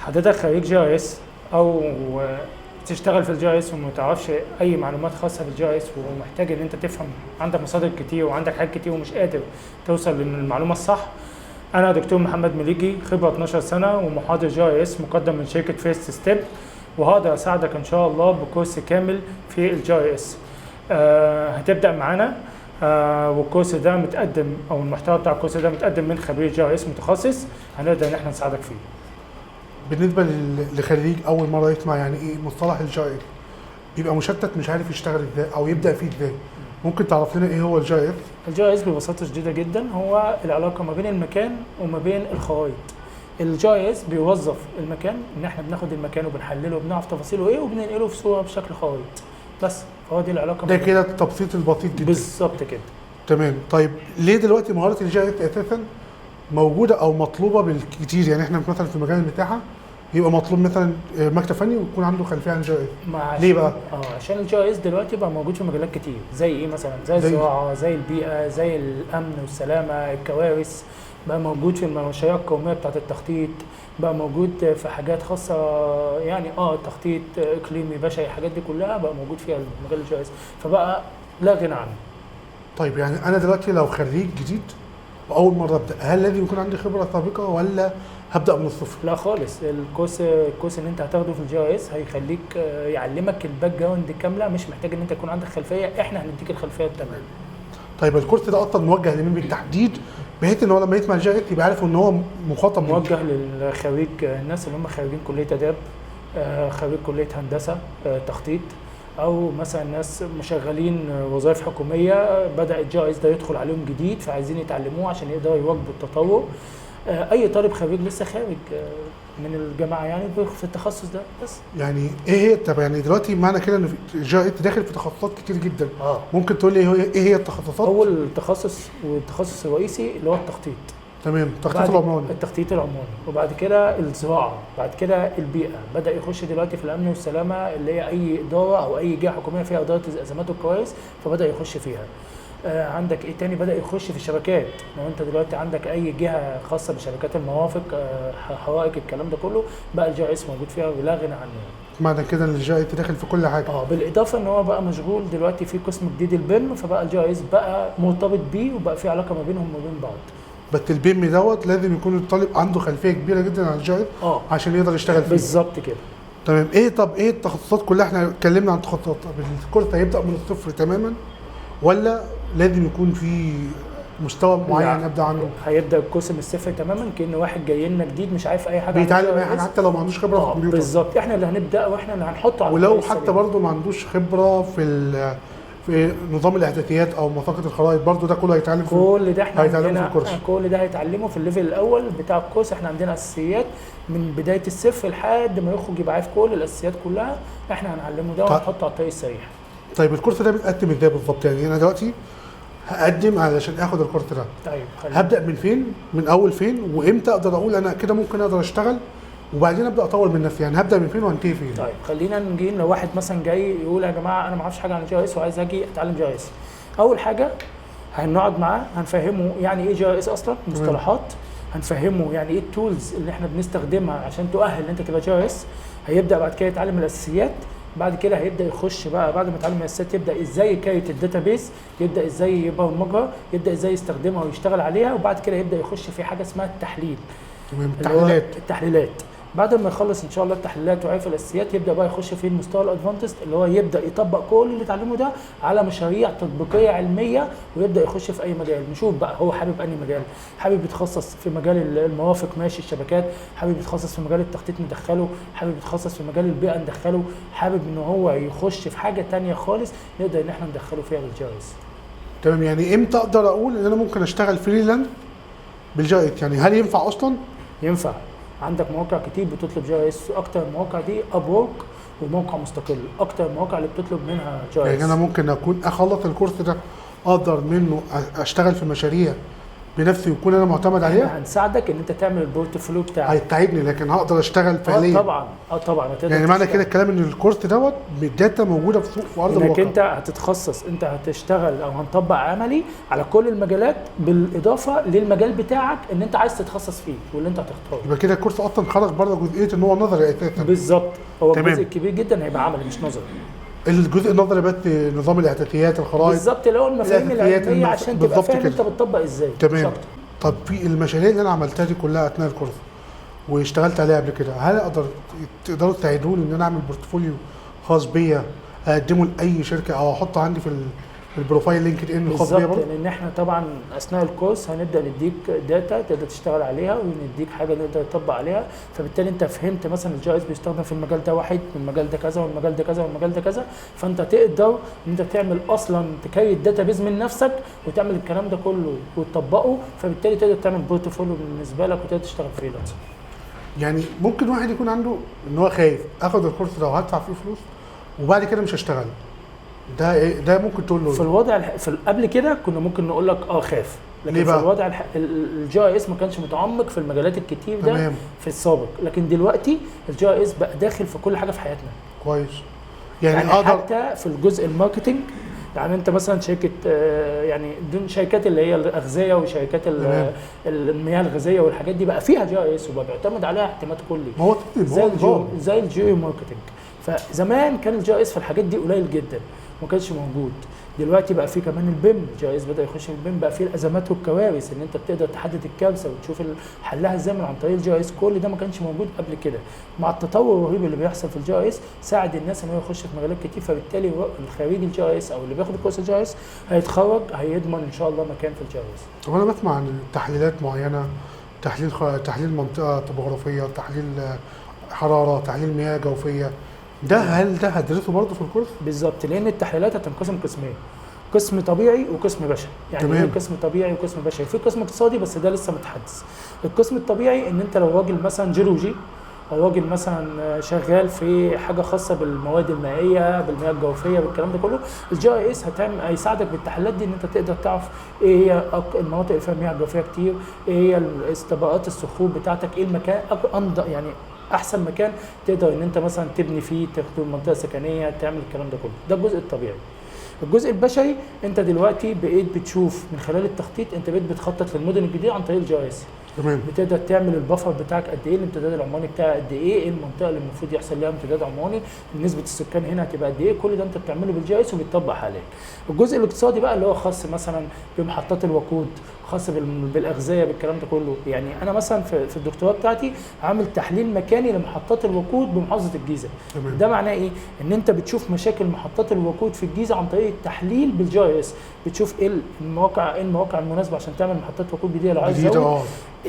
حضرتك خريج جي اي اس او تشتغل في الجي اس وما تعرفش اي معلومات خاصه بالجي اس ومحتاج ان انت تفهم، عندك مصادر كتير وعندك حاجات كتير ومش قادر توصل للمعلومه الصح. انا دكتور محمد مليجي، خبره 12 سنه ومحاضر جي اي اس مقدم من شركه فيرست ستيب، وهقدر اساعدك ان شاء الله بكورس كامل في الجي اي اس. هتبدا معانا، والكورس ده متقدم او المحتوى بتاع الكورس ده متقدم من خبير جي اي اس متخصص، هنقدر ان احنا نساعدك فيه. بالنسبه لخريج اول مره يسمع يعني ايه مصطلح الجي اي، بيبقى مشتت مش عارف يشتغل ازاي او يبدا فيه ازاي، ممكن تعرف لنا ايه هو الجي اي؟ الجي اي اس ببساطه شديده جدا هو العلاقه ما بين المكان وما بين الخرائط. الجي اي اس بيوظف المكان ان احنا بناخد المكان وبنحلله وبنعرف تفاصيله ايه وبننقله في صوره بشكل خرائط بس. فهو دي العلاقه ده كده التبسيط البسيط جدا. بالظبط كده. تمام. طيب ليه دلوقتي مهاره الجي اي اساسا موجوده او مطلوبه بالكتير؟ يعني احنا مثلا في المجال المتاحه يبقى مطلوب مثلا مكتب فني ويكون عنده خلفيه عن الجي اي. ليه بقى؟ عشان الجي اي اس دلوقتي بقى موجود في مجالات كتير، زي ايه مثلا؟ زي الزراعه، زي البيئه، زي الامن والسلامه، الكوارث، بقى موجود في المشاريع القوميه بتاعه التخطيط، بقى موجود في حاجات خاصه يعني تخطيط اقليمي بشري، الحاجات دي كلها بقى موجود فيها مجال الجي اي اس، فبقى لا غنى عنه. طيب يعني انا دلوقتي لو خريج جديد واول مره ابدا، هل لازم يكون عندي خبره سابقه ولا هبدا من الصفر؟ لا خالص، الكورس اللي انت هتاخده في الجي اي اس هيخليك يعلمك الباك جراوند كامله، مش محتاج ان انت يكون عندك خلفيه، احنا هنديك الخلفيه التمام. طيب الكورس ده اصلا موجه لمين بالتحديد، بحيث ان هو لما يسمع الجي اي يبقى عارف ان هو مخاطب موجه للخريج، الناس اللي هم خريجين كليه اداب، خريج كليه هندسه تخطيط، او مثلا ناس مشغلين وظائف حكوميه بدا الجي اي اس ده يدخل عليهم جديد فعايزين يتعلموه عشان يقدروا يواكبوا التطور. اي طالب خريج لسه خارج من الجامعه يعني في التخصص ده بس. يعني ايه هي؟ طب يعني دلوقتي معنى كده ان الجي اي داخل في تخصصات كتير جدا. ممكن تقول لي ايه هي التخصصات؟ اول تخصص والتخصص الرئيسي اللي هو التخطيط. تمام. التخطيط العمراني. التخطيط العمراني، وبعد كده الزراعه، بعد كده البيئه، بدا يخش دلوقتي في الامن والسلامه اللي هي اي اداره او اي جهه حكوميه فيها اداره الازمات والكوارث فبدا يخش فيها. عندك ايه تاني؟ بدا يخش في الشبكات، لو انت دلوقتي عندك اي جهه خاصه بشبكات المرافق، حرائق، الكلام ده كله بقى الجي اس موجود فيها ولا غنى عنه. معنى كده ان الجي اس داخل في كل حاجه. بالاضافه ان هو بقى مشغول دلوقتي في قسم جديد البيم، فبقى الجي اس بقى مرتبط بيه وبقى في علاقه ما بينهم وبين بعض. بس البيم دوت لازم يكون الطالب عنده خلفيه كبيره جدا عن الجي اس عشان يقدر يشتغل فيه. بالظبط كده. تمام. طب ايه التخصصات كلها؟ احنا اتكلمنا عن التخصصات. الكورس هيبدا من الصفر تماما ولا لازم يكون في مستوى معين ابدا عنه؟ هيبدا الكورس من الصفر تماما، كأن واحد جاي لنا جديد مش عارف اي حاجه، بيتعلم اي حاجه حتى لو ما عندوش خبره في الكمبيوتر. بالظبط، احنا اللي هنبدا واحنا اللي هنحطه على ولو حتى برضه ما عندوش خبره في نظام الاحداثيات او مساقط الخرائط، برضه ده كله هيتعلم كل ده احنا هيتعلمه في الكورس. كل ده هيتعلمه في الليفل الاول بتاع الكورس. احنا عندنا اساسيات من بدايه الصفر لحد ما يخرج يبقى عارف كل الاساسيات كلها، احنا هنعلمه ده وهنحطه على الطريق السريع. طيب الكورس ده بيتقدم ازاي بالظبط؟ يعني انا دلوقتي هقدم علشان اخد الكورس ده، طيب هبدا من فين؟ من اول فين؟ وامتى اقدر اقول انا كده ممكن اقدر اشتغل وبعدين ابدا اطور من نفسي؟ يعني هبدا من فين وانتهي فين؟ طيب خلينا نجي لو واحد مثلا جاي يقول يا جماعه انا ما اعرفش حاجه عن الجي اس وعايز اجي اتعلم جي اس. اول حاجه هنقعد معاه هنفهمه يعني ايه جي اس اصلا، مصطلحات، هنفهمه يعني ايه التولز اللي احنا بنستخدمها عشان تؤهل ان انت تبقى جي اس. هيبدا بعد كده يتعلم الاساسيات، بعد كده هيبدا يخش بقى بعد ما يتعلم الاساسيات يبدا ازاي يكريت الداتابيس، يبدا ازاي يبرمجها، يبدا ازاي يستخدمها ويشتغل عليها، وبعد كده يبدا يخش في حاجه اسمها التحليل. تمام. التحليلات. بعد ما يخلص ان شاء الله التحليلات ويعرف الاساسيات يبدا بقى يخش في المستوى الادفانسد اللي هو يبدا يطبق كل اللي اتعلمه ده على مشاريع تطبيقيه علميه، ويبدا يخش في اي مجال. نشوف بقى هو حابب انهي مجال، حابب يتخصص في مجال المرافق ماشي الشبكات، حابب يتخصص في مجال التخطيط ندخله، حابب يتخصص في مجال البيئه ندخله، حابب ان هو يخش في حاجه ثانيه خالص نقدر ان احنا ندخله فيها بالجي اس. تمام. يعني امتى اقدر اقول ان انا ممكن اشتغل فريلاند بالجي اس؟ يعني هل ينفع اصلا؟ ينفع. عندك مواقع كتير بتطلب جي اس، اكتر المواقع دي ابورك وموقع مستقل، اكتر المواقع اللي بتطلب منها جي اس. يعني انا ممكن اكون اخلص الكورس ده اقدر منه اشتغل في مشاريع بنفسي ويكون انا معتمد عليها؟ هنساعدك ان انت تعمل البورتفوليو بتاعك. هيساعدني لكن هقدر اشتغل فعليا؟ طبعا يعني معنى كده الكلام ان الكورس دوت الداتا موجوده في سوق في ارض الواقع، انك انت هتتخصص، انت هتشتغل او هنطبق عملي على كل المجالات بالاضافه للمجال بتاعك ان انت عايز تتخصص فيه واللي انت هتختاره. يبقى كده الكورس اصلا خرج بره جزئيه ان هو نظري اساسا. بالظبط، هو تمام. الجزء الكبير جدا هيبقى عملي مش نظري. الجزء النظري بس نظام الاعتيادات الخرائط بالظبط، اللي هو المفاهيم العلميه عشان تبقى فاهم كده. انت بتطبق ازاي. تمام. طب في المشاريع اللي انا عملتها دي كلها اثناء الكورس واشتغلت عليها قبل كده، هل تقدروا تساعدوني ان انا اعمل بورتفوليو خاص بيا اقدمه لاي شركه او احطه عندي في البروفايل لينكد ان الخاص بيا برضه؟ لان احنا طبعا اثناء الكورس هنبدا نديك داتا تقدر تشتغل عليها ونديك حاجه نقدر نطبق عليها، فبالتالي انت فهمت مثلا الجي اس بيستخدم في المجال ده واحد، والمجال ده كذا، والمجال ده كذا، والمجال ده كذا، فانت تقدر ان انت تعمل اصلا تكريت داتا بيز من نفسك وتعمل الكلام ده كله وتطبقه، فبالتالي تقدر تعمل بورتفوليو بالنسبه لك وتقدر تشتغل فريلانسر. يعني ممكن واحد يكون عنده ان هو خايف اخد الكورس ده وهدفع فيه فلوس وبعد كده مش هشتغل، ده ممكن تقول له في الوضع قبل كده كنا ممكن نقول لك خاف، لكن في الوضع الجي اس ما كانش متعمق في المجالات الكتير ده. تمام. في السابق، لكن دلوقتي الجي اس بقى داخل في كل حاجه في حياتنا. كويس. يعني حتى في الجزء الماركتنج، يعني انت مثلا شركه يعني دون شركات اللي هي الاغذيه وشركات المياه الغازيه والحاجات دي بقى فيها جي اس وبقى بيعتمد عليها اعتماد كلي. هو زي الجيو ماركتنج. فزمان كان الجي اس في الحاجات دي قليل جدا ما كانش موجود. دلوقتي بقى في كمان البيم، جي اس بدا يخش في البيم، بقى في الازمات والكوارث ان انت بتقدر تحدد الكارثه وتشوف حلها ازاي من عن طريق الجي اس. كل ده ما كانش موجود قبل كده. مع التطور الرهيب اللي بيحصل في الجي اس ساعد الناس ان هو يخش في مجالات كتير، فبالتالي الخريج الجي اس او اللي بياخد كورس الجي اس هيتخرج هيضمن ان شاء الله مكان في الجي اس. طب انا بسمع عن تحليلات معينه، تحليل منطقه طبوغرافيه، تحليل حراره، تحليل مياه جوفيه، هل ده هدرسه برضه في الكورس؟ بالظبط، لان التحليلات هتنقسم قسمين، قسم طبيعي وقسم بشري. يعني ايه قسم طبيعي وقسم بشري؟ في قسم اقتصادي بس ده لسه متحدث. القسم الطبيعي ان انت لو راجل مثلا جيولوجي او راجل مثلا شغال في حاجه خاصه بالمواد المائيه بالمياه الجوفيه بالكلام ده كله، الجي اي اس هيساعدك بالتحليلات دي ان انت تقدر تعرف ايه هي المناطق اللي فيها مياه جوفيه كتير، ايه هي طبقات الصخور بتاعتك، ايه المكان يعني احسن مكان تقدر ان انت مثلا تبني فيه، تاخد منطقه سكنيه، تعمل الكلام ده كله. ده الجزء الطبيعي. الجزء البشري انت دلوقتي بقيت بتشوف من خلال التخطيط، انت بقيت بتخطط للمدن الجديده عن طريق الجي اس. تمام. بتقدر تعمل البفر بتاعك قد ايه، الامتداد العمراني بتاعك قد ايه المنطقه اللي المفروض يحصل لها امتداد عمراني، نسبه السكان هنا هتبقى قد ايه، كل ده انت بتعمله بالجي اس وبيتطبق حاليا. الجزء الاقتصادي بقى اللي هو خاص مثلا بمحطات الوقود، خاص بالاغذيه بالكلام ده كله. يعني انا مثلا في الدكتوراه بتاعتي عامل تحليل مكاني لمحطات الوقود بمحافظه الجيزه. تمام. ده معناه ايه؟ ان انت بتشوف مشاكل محطات الوقود في الجيزه عن طريق التحليل بالجي اس، بتشوف ايه المواقع المناسبه عشان تعمل محطات وقود جديده لو عايز تزود،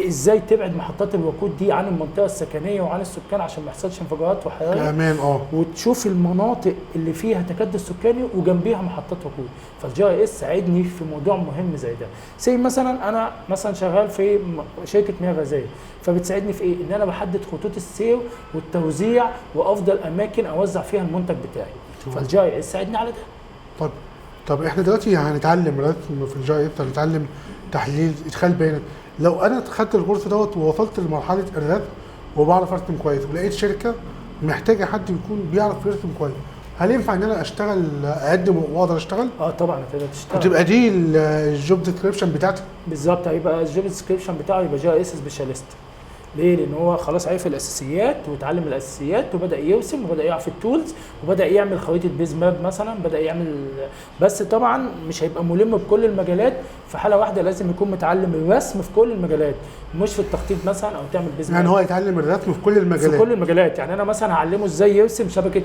ازاي تبعد محطات الوقود دي عن المنطقه السكنيه وعن السكان عشان ما يحصلش انفجارات وحرائق. تمام. وتشوف المناطق اللي فيها تكدس سكاني وجنبيها محطات وقود. فالجي اس ساعدني في موضوع مهم زي ده. زي مثلا انا مثلا شغال في شركه مياه غازيه، فبتساعدني في ايه؟ ان انا بحدد خطوط السير والتوزيع وافضل اماكن اوزع فيها المنتج بتاعي. فالجي اس ساعدني على ده. طب احنا دلوقتي هنتعلم رسم في الجي اس، هنتعلم تحليل ادخال بيانات. لو انا خدت الكورس دوت ووصلت لمرحله الرسم وبعرف ارسم كويس ولقيت شركه محتاجه حد يكون بيعرف يرسم كويس، هل ينفع ان انا اشتغل اقدم واقدر اشتغل؟ طبعا هتقدر تشتغل. وتبقى دي الجوب ديسكريبشن بتاعتي؟ بالظبط، هيبقى الجوب ديسكريبشن بتاعه يبقى جي اس سبيشاليست. ليه؟ لان هو خلاص عرف الاساسيات واتعلم الاساسيات وبدا يرسم وبدا يعرف التولز وبدا يعمل خريطه بيز ماب مثلا، بدا يعمل. بس طبعا مش هيبقى ملم بكل المجالات في حاله واحده، لازم يكون متعلم الرسم في كل المجالات، مش في التخطيط مثلا او تعمل بيز ماب. يعني هو يتعلم الرسم في كل المجالات؟ في كل المجالات. يعني انا مثلا هعلمه ازاي يرسم شبكه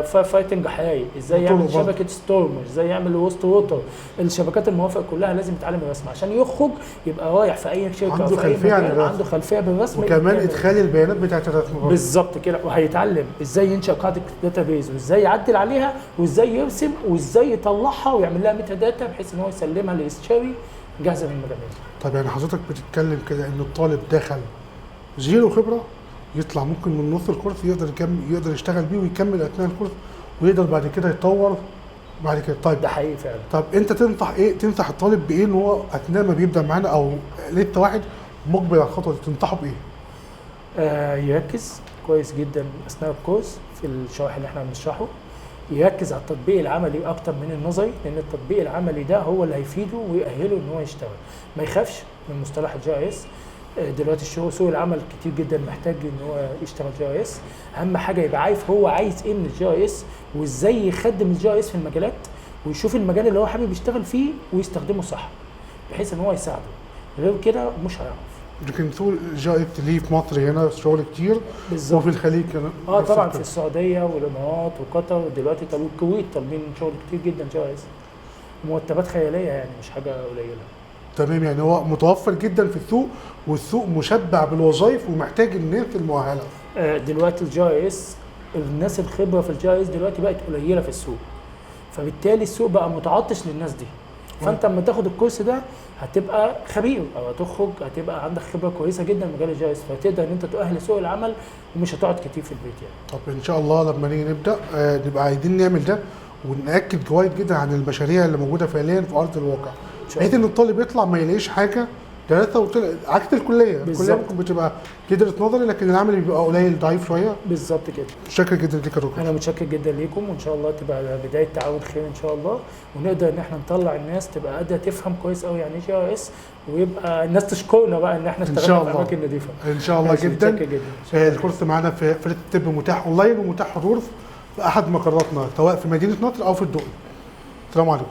فاير فايتنج حقيقي، ازاي يعمل شبكه ستورم، ازاي يعمل وسط ووتر، الشبكات الموافقه كلها لازم يتعلم الرسم عشان يخرج يبقى رايح في اي شركه او في اي مكان عنده خلفيه بالرسم، وكمان ادخال البيانات بتاعت الرسم بالظبط كده. وهيتعلم ازاي ينشا قاعده داتابيز وازاي يعدل عليها وازاي يرسم وازاي يطلعها ويعمل لها ميتا داتا بحيث ان هو يسلمها للاستشاري جاهزه للمجاميع. طب يعني حضرتك بتتكلم كده ان الطالب دخل زيرو خبره يطلع ممكن من نص الكورس يقدر يشتغل بيه ويكمل اثناء الكورس ويقدر بعد كده يطور بعد كده. طيب ده حقيقي فعلا. طب انت تنصح الطالب بايه ان هو اثناء ما بيبدا معانا، او لسه واحد مقبل على الخطوه دي، تنصحه بايه؟ يركز كويس جدا اثناء الكورس في الشرح اللي احنا بنشرحه، يركز على التطبيق العملي اكتر من النظري، لان التطبيق العملي ده هو اللي هيفيده ويأهله ان هو يشتغل. ما يخافش من مصطلح الجي اس. دلوقتي سوق العمل كتير جدا محتاج ان هو يشتغل جي اس. اهم حاجه يبقى عارف هو عايز ايه من الجي اس، وازاي يخدم الجي اس في المجالات، ويشوف المجال اللي هو حابب يشتغل فيه ويستخدمه صح بحيث ان هو يساعده. غير كده مش هيعرف. لكن سوق الجي اس ليه في مصر هنا شغل كتير بالظبط. وفي الخليج كمان. طبعا في السعوديه والامارات وقطر ودلوقتي الكويت طالبين شغل كتير جدا جي اس. مرتبات خياليه يعني، مش حاجه قليله. تمام، يعني هو متوفر جدا في السوق، والسوق مشبع بالوظائف ومحتاج الناس المؤهله. دلوقتي الجي اس، الناس الخبره في الجي اس دلوقتي بقت قليله في السوق، فبالتالي السوق بقى متعطش للناس دي. فانت لما تاخد الكورس ده هتبقى خبير، او هتخرج هتبقى عندك خبره كويسه جدا في مجال الجي اس، فتقدر ان انت تؤهل سوق العمل ومش هتقعد كتير في البيت يعني. طب ان شاء الله لما نيجي نبدا نبقى عايزين نعمل ده، ونأكد كويس جدا عن المشاريع اللي موجوده فعليا في ارض الواقع، بحيث ان الطالب يطلع ما يلاقيش حاجه عكس الكليه. الكليه ممكن بتبقى تدرس نظري، لكن العمل بيبقى قليل ضعيف شويه. بالظبط كده. متشكر جدا ليك يا دكتور. انا متشكر جدا ليكم، وان شاء الله تبقى بدايه تعاون خير ان شاء الله، ونقدر ان احنا نطلع الناس تبقى قادره تفهم كويس قوي يعني ايه جي اس، ويبقى الناس تشكرنا بقى ان احنا اشتغلنا في اماكن نظيفه ان شاء الله جدا. متشكر جدا. الكورس معانا في فريق الطب متاح اونلاين ومتاح حضور في احد مقراتنا، سواء في مدينه نصر او في الدقي. السلام عليكم.